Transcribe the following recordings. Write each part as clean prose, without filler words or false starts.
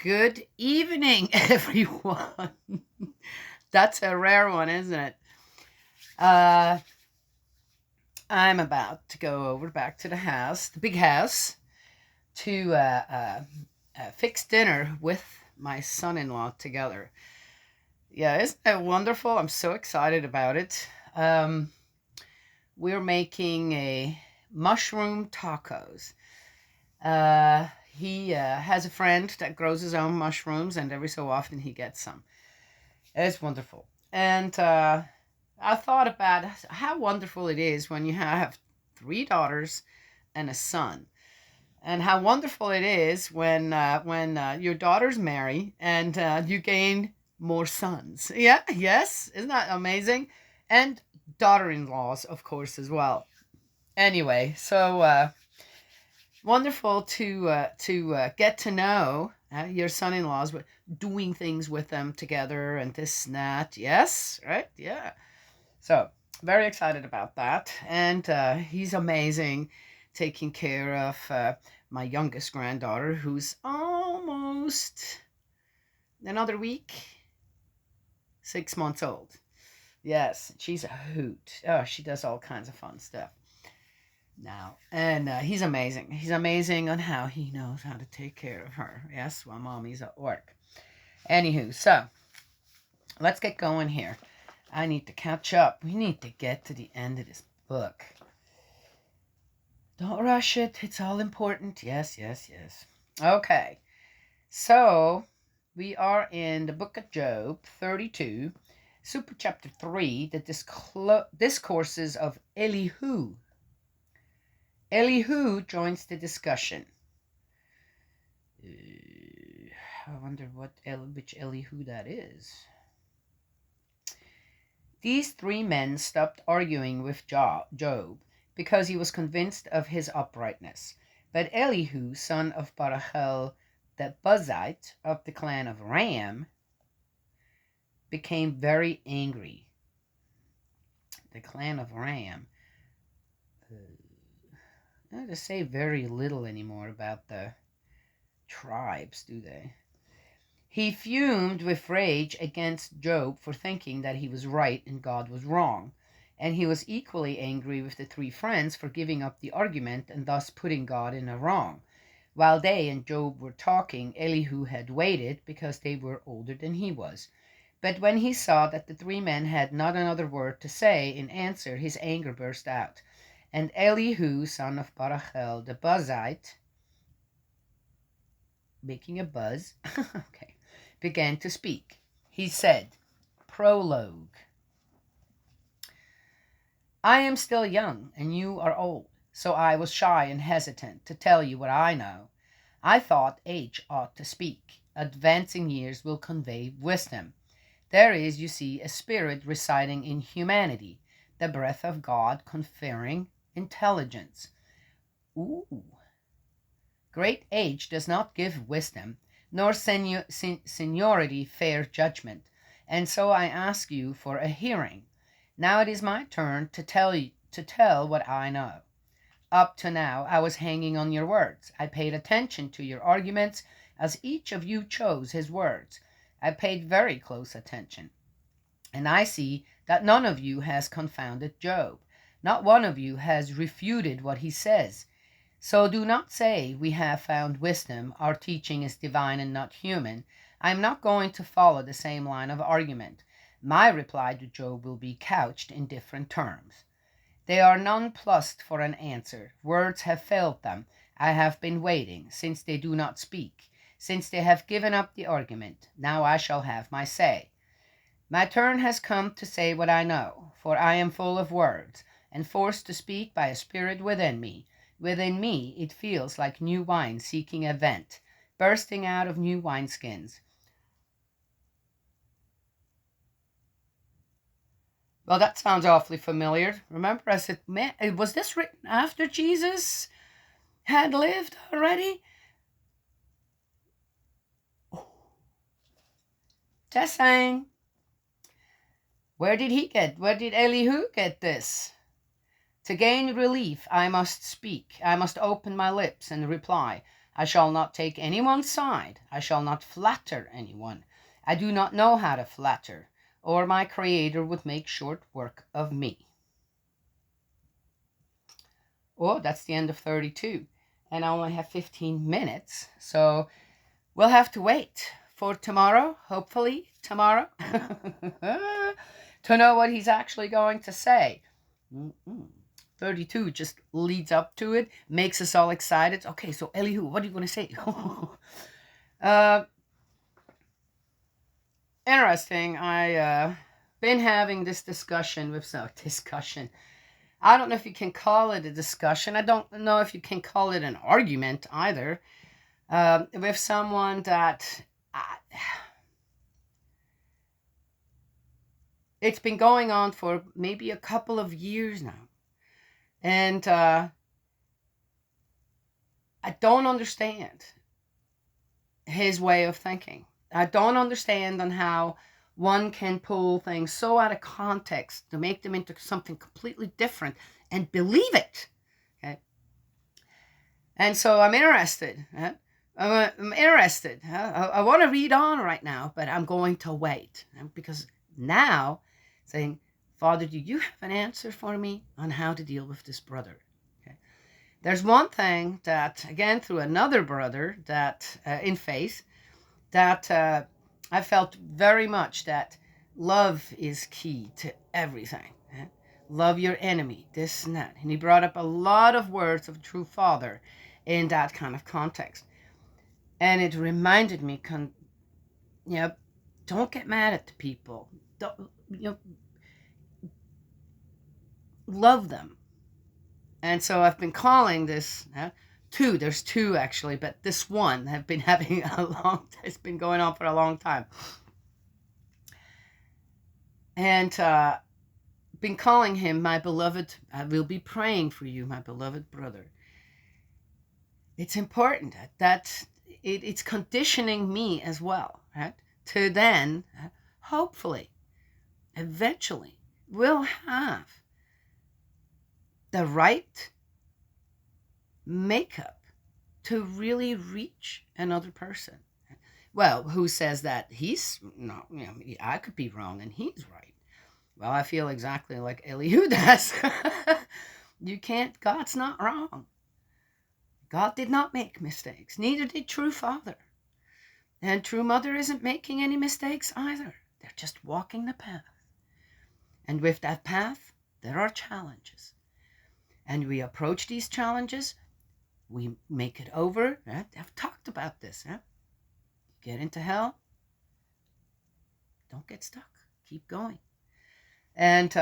Good evening, everyone. That's a rare one, isn't it? Uh, I'm about to go over back to the house, the big house, to fix dinner with my son in law together. Yeah, isn't that wonderful? I'm so excited about it. We're making a mushroom tacos. He has a friend that grows his own mushrooms, and every so often he gets some. It's wonderful. And I thought about how wonderful it is when you have three daughters and a son, and how wonderful it is when your daughters marry and you gain more sons. Yeah, yes, isn't that amazing? And daughter-in-laws, of course, as well. Anyway, so wonderful to get to know your son-in-laws, but doing things with them together and this and that. Yes, right? Yeah. So very excited about that, and he's amazing, taking care of my youngest granddaughter, who's almost another week, 6 months old. Yes, she's a hoot. Oh, she does all kinds of fun stuff now, and he's amazing. He's amazing on how he knows how to take care of her. Yes, while mommy's at work. Anywho, so let's get going here. I need to catch up. We need to get to the end of this book. Don't rush it. It's all important. Yes, yes, yes. Okay. So we are in the book of Job 32, super chapter 3, the discourses of Elihu. Elihu joins the discussion. I wonder which Elihu that is. These three men stopped arguing with Job because he was convinced of his uprightness. But Elihu, son of Barachel the Buzite of the clan of Ram, became very angry. The clan of Ram. They say very little anymore about the tribes, do they? He fumed with rage against Job for thinking that he was right and God was wrong, and he was equally angry with the three friends for giving up the argument and thus putting God in a wrong. While they and Job were talking, Elihu had waited because they were older than he was. But when he saw that the three men had not another word to say in answer, his anger burst out. And Elihu, son of Barachel the Buzite, making a buzz, okay, began to speak. He said, Prologue. I am still young, and you are old, so I was shy and hesitant to tell you what I know. I thought age ought to speak. Advancing years will convey wisdom. There is, you see, a spirit residing in humanity, the breath of God conferring intelligence. Ooh. Great age does not give wisdom, nor seniority fair judgment, and so I ask you for a hearing. Now it is my turn to tell what I know. Up to now I was hanging on your words. I paid attention to your arguments as each of you chose his words. I paid very close attention. And I see that none of you has confounded Job. Not one of you has refuted what he says. So do not say, we have found wisdom, our teaching is divine and not human. I am not going to follow the same line of argument. My reply to Job will be couched in different terms. They are nonplussed for an answer. Words have failed them. I have been waiting, since they do not speak. Since they have given up the argument, now I shall have my say. My turn has come to say what I know, for I am full of words, and forced to speak by a spirit within me. Within me it feels like new wine seeking a vent, bursting out of new wineskins. Well, that sounds awfully familiar. Remember, I said, man, was this written after Jesus had lived already? Oh, just saying. Where did Elihu get this? To gain relief, I must speak. I must open my lips and reply. I shall not take anyone's side. I shall not flatter anyone. I do not know how to flatter, or my Creator would make short work of me. Oh, that's the end of 32. And I only have 15 minutes, so we'll have to wait for tomorrow, hopefully tomorrow, to know what he's actually going to say. 32 just leads up to it, makes us all excited. Okay, so Elihu, what are you going to say? Interesting. I been having this discussion with discussion. I don't know if you can call it a discussion. I don't know if you can call it an argument either. With someone that it's been going on for maybe a couple of years now. And I don't understand his way of thinking. I don't understand on how one can pull things so out of context to make them into something completely different and believe it. Okay? And so I'm interested. I'm interested. I want to read on right now, but I'm going to wait. Because now, saying, Father, do you have an answer for me on how to deal with this brother? Okay. There's one thing that, again, through another brother that in faith, that I felt very much that love is key to everything. Love your enemy, this and that. And he brought up a lot of words of true father in that kind of context. And it reminded me, don't get mad at the people. Don't, love them. And so I've been calling this two. There's two actually, but this one have been having it's been going on for a long time. And been calling him my beloved. I will be praying for you, my beloved brother. It's important that it's conditioning me as well, right? To then, hopefully, eventually, we'll have the right makeup to really reach another person. Well, who says that he's not, I could be wrong and he's right. Well, I feel exactly like Elihu does. You can't, God's not wrong. God did not make mistakes. Neither did true father. And true mother isn't making any mistakes either. They're just walking the path. And with that path, there are challenges. And we approach these challenges. We make it over. Right? I've talked about this. Right? Get into hell. Don't get stuck. Keep going. And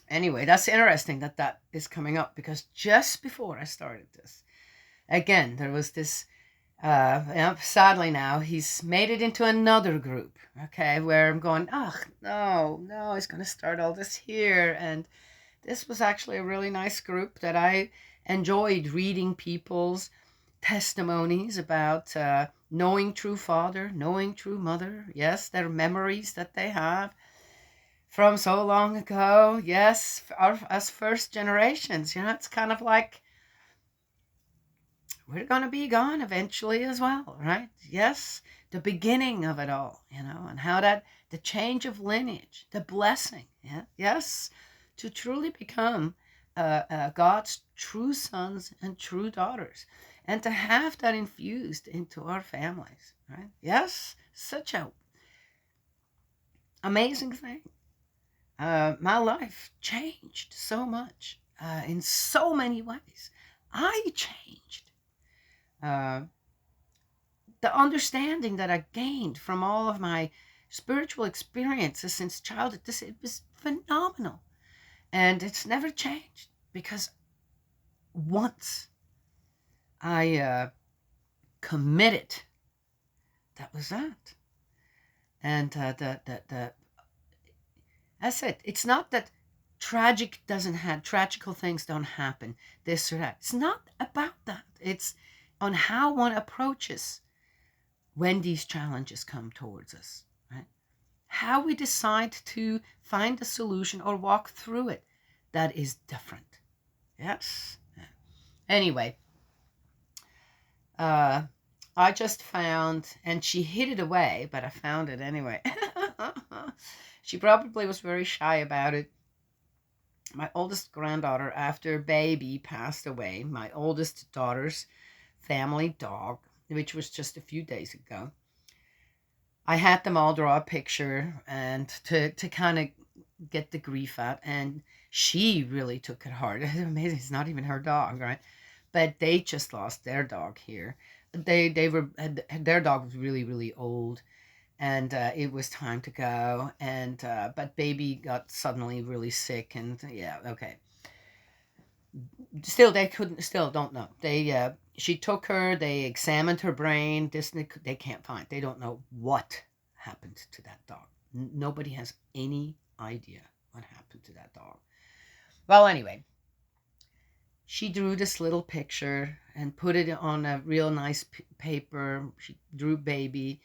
anyway, that's interesting that is coming up, because just before I started this, again, there was this, sadly now, he's made it into another group, okay, where I'm going, no, he's going to start all this here. And this was actually a really nice group that I enjoyed reading people's testimonies about knowing true father, knowing true mother. Yes, their memories that they have from so long ago. Yes, us first generations. It's kind of like we're going to be gone eventually as well, right? Yes, the beginning of it all, and how that the change of lineage, the blessing, yes, to truly become God's true sons and true daughters, and to have that infused into our families, right? Yes, such a amazing thing. My life changed so much in so many ways. I changed. The understanding that I gained from all of my spiritual experiences since childhood, it was phenomenal. And it's never changed, because once I committed, that was that. And I said, it's not that tragical things don't happen, this or that. It's not about that. It's on how one approaches when these challenges come towards us, right? How we decide to find a solution or walk through it, that is different. Yes. Anyway, Uh, I just found, and she hid it away, but I found it anyway. She probably was very shy about it. My oldest granddaughter, after baby passed away, my oldest daughter's family dog, which was just a few days ago, I had them all draw a picture and to kind of get the grief out. And she really took it hard. It's amazing. It's not even her dog, right? But they just lost their dog here. They were their dog was really really old, and it was time to go. And but baby got suddenly really sick, and yeah, okay. Still, they couldn't. Still, don't know. They she took her. They examined her brain. This they can't find. They don't know what happened to that dog. Nobody has any idea what happened to that dog. Well, anyway, she drew this little picture and put it on a real nice paper. She drew baby,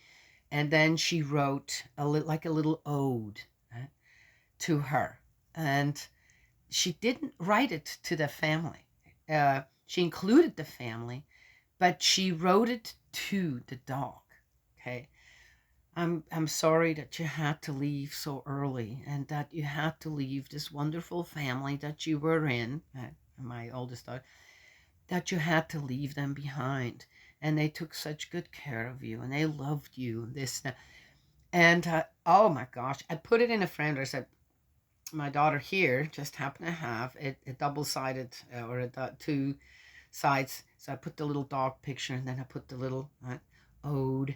and then she wrote like a little ode to her. And she didn't write it to the family. She included the family, but she wrote it to the dog. Okay, I'm sorry that you had to leave so early, and that you had to leave this wonderful family that you were in. My oldest daughter, that you had to leave them behind, and they took such good care of you, and they loved you. This and oh my gosh, I put it in a frame. I said, my daughter here just happened to have a double-sided or two sides. So I put the little dog picture, and then I put the little ode,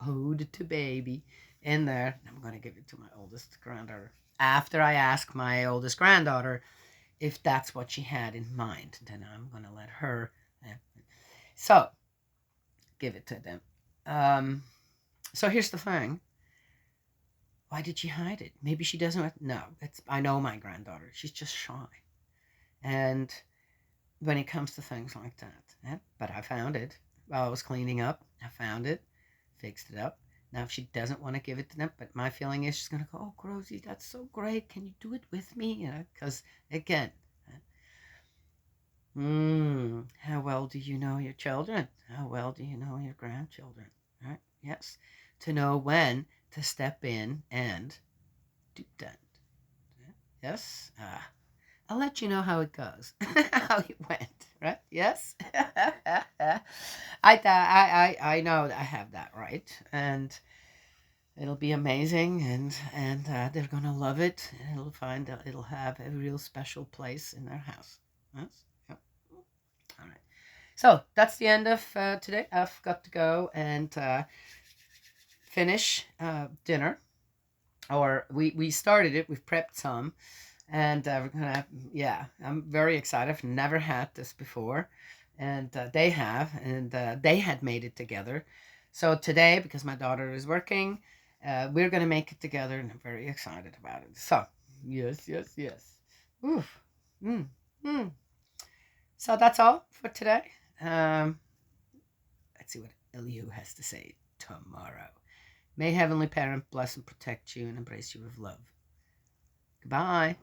ode to baby in there. I'm going to give it to my oldest granddaughter. After I ask my oldest granddaughter if that's what she had in mind, then I'm going to let her. So give it to them. So here's the thing. Why did she hide it? Maybe she doesn't. No, I know my granddaughter. She's just shy. And when it comes to things like that, but I found it while I was cleaning up. I found it, fixed it up. Now, if she doesn't want to give it to them, but my feeling is she's going to go, oh, Grozy, that's so great. Can you do it with me? You know, because again, how well do you know your children? How well do you know your grandchildren? Right? Yes. To know when to step in and do that. Yes? I'll let you know how it goes, how it went, right? Yes? I know that I have that right, and it'll be amazing, and they're gonna love it. And it'll have a real special place in their house. Yes? Yep. All right. So that's the end of today. I've got to go and finish dinner. Or we started it. We've prepped some, and we're gonna. Yeah, I'm very excited. I've never had this before, and they have, and they had made it together. So today, because my daughter is working, we're gonna make it together, and I'm very excited about it. So yes, yes, yes. Oof. Mm. Mm. So that's all for today. Let's see what Elihu has to say tomorrow. May Heavenly Parent bless and protect you and embrace you with love. Goodbye.